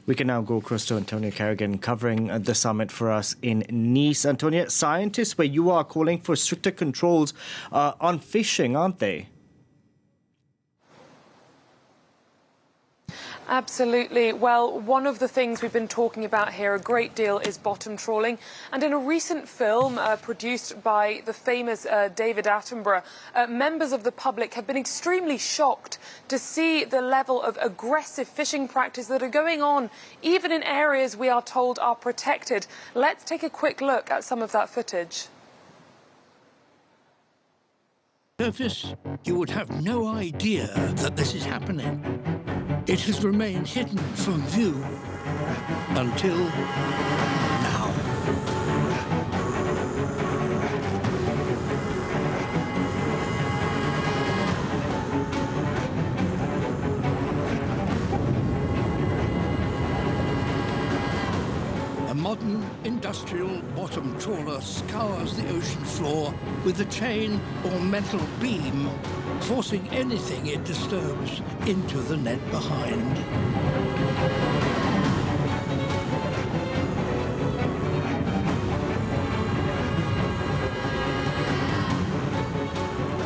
We can now go across to Antonia Carrigan covering the summit for us in Nice. Antonia, scientists where you are calling for stricter controls on fishing, aren't they? Absolutely. Well, one of the things we've been talking about here a great deal is bottom trawling. And in a recent film produced by the famous David Attenborough, members of the public have been extremely shocked to see the level of aggressive fishing practice that are going on, even in areas we are told are protected. Let's take a quick look at some of that footage. Surface, you would have no idea that this is happening. It has remained hidden from view until now. A modern industrial bottom trawler scours the ocean floor with a chain or metal beam, forcing anything it disturbs into the net behind.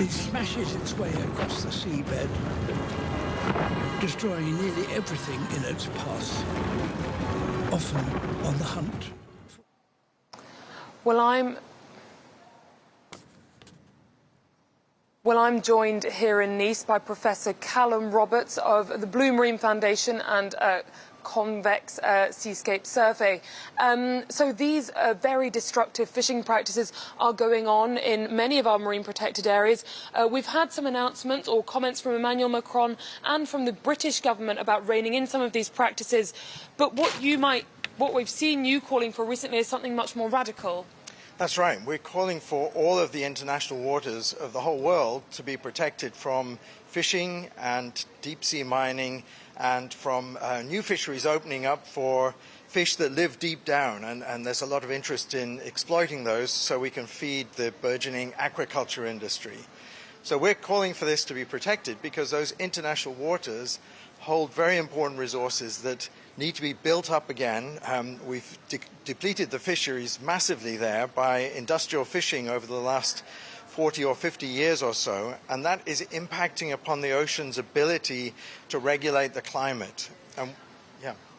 It smashes its way across the seabed, destroying nearly everything in its path, often on the hunt. Well, I'm joined here in Nice by Professor Callum Roberts of the Blue Marine Foundation and Convex Seascape survey. So these very destructive fishing practices are going on in many of our marine protected areas. We've had some announcements or comments from Emmanuel Macron and from the British government about reining in some of these practices. But what we've seen you calling for recently is something much more radical. That's right. We're calling for all of the international waters of the whole world to be protected from fishing and deep sea mining and from new fisheries opening up for fish that live deep down. And there's a lot of interest in exploiting those so we can feed the burgeoning aquaculture industry. So we're calling for this to be protected because those international waters hold very important resources that need to be built up again. We've depleted the fisheries massively there by industrial fishing over the last 40 or 50 years or so, and that is impacting upon the ocean's ability to regulate the climate.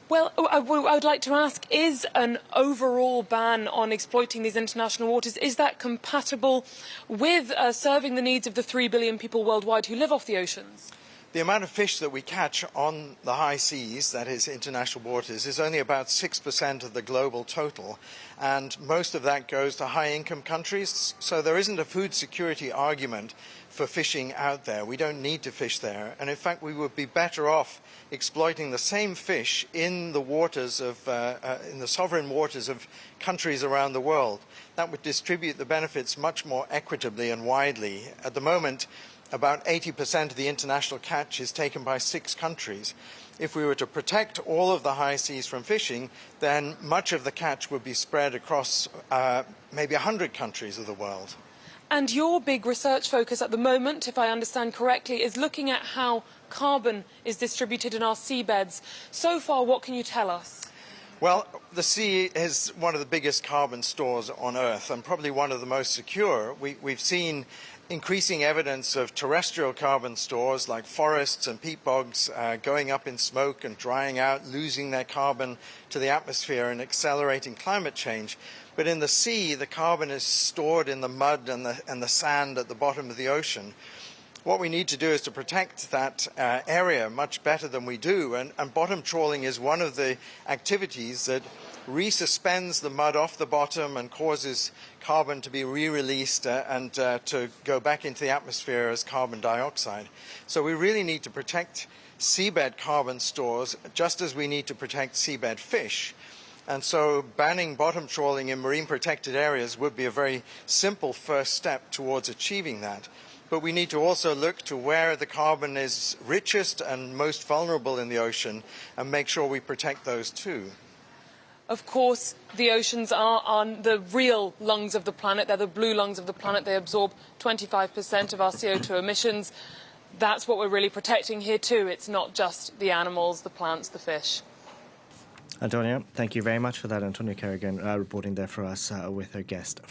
Well, I would like to ask, is an overall ban on exploiting these international waters, is that compatible with serving the needs of the 3 billion people worldwide who live off the oceans? The amount of fish that we catch on the high seas, that is international waters, is only about 6% of the global total, and most of that goes to high-income countries, so there isn't a food security argument for fishing out there. We don't need to fish there, and in fact we would be better off exploiting the same fish in the waters of, in the sovereign waters of countries around the world. That would distribute the benefits much more equitably and widely. At the moment, about 80% of the international catch is taken by 6 countries. If we were to protect all of the high seas from fishing, then much of the catch would be spread across maybe 100 countries of the world. And your big research focus at the moment, if I understand correctly, is looking at how carbon is distributed in our seabeds. So far, what can you tell us? Well, the sea is one of the biggest carbon stores on Earth and probably one of the most secure. We've seen increasing evidence of terrestrial carbon stores like forests and peat bogs going up in smoke and drying out, losing their carbon to the atmosphere and accelerating climate change. But in the sea, the carbon is stored in the mud and the sand at the bottom of the ocean. What we need to do is to protect that area much better than we do, and bottom trawling is one of the activities that resuspends the mud off the bottom and causes carbon to be re-released and to go back into the atmosphere as carbon dioxide. So we really need to protect seabed carbon stores just as we need to protect seabed fish. And so banning bottom trawling in marine protected areas would be a very simple first step towards achieving that. But we need to also look to where the carbon is richest and most vulnerable in the ocean and make sure we protect those too. Of course, the oceans are on the real lungs of the planet. They're the blue lungs of the planet. They absorb 25% of our CO2 emissions. That's what we're really protecting here too. It's not just the animals, the plants, the fish. Antonia, thank you very much for that. Antonia Carrigan reporting there for us with her guest.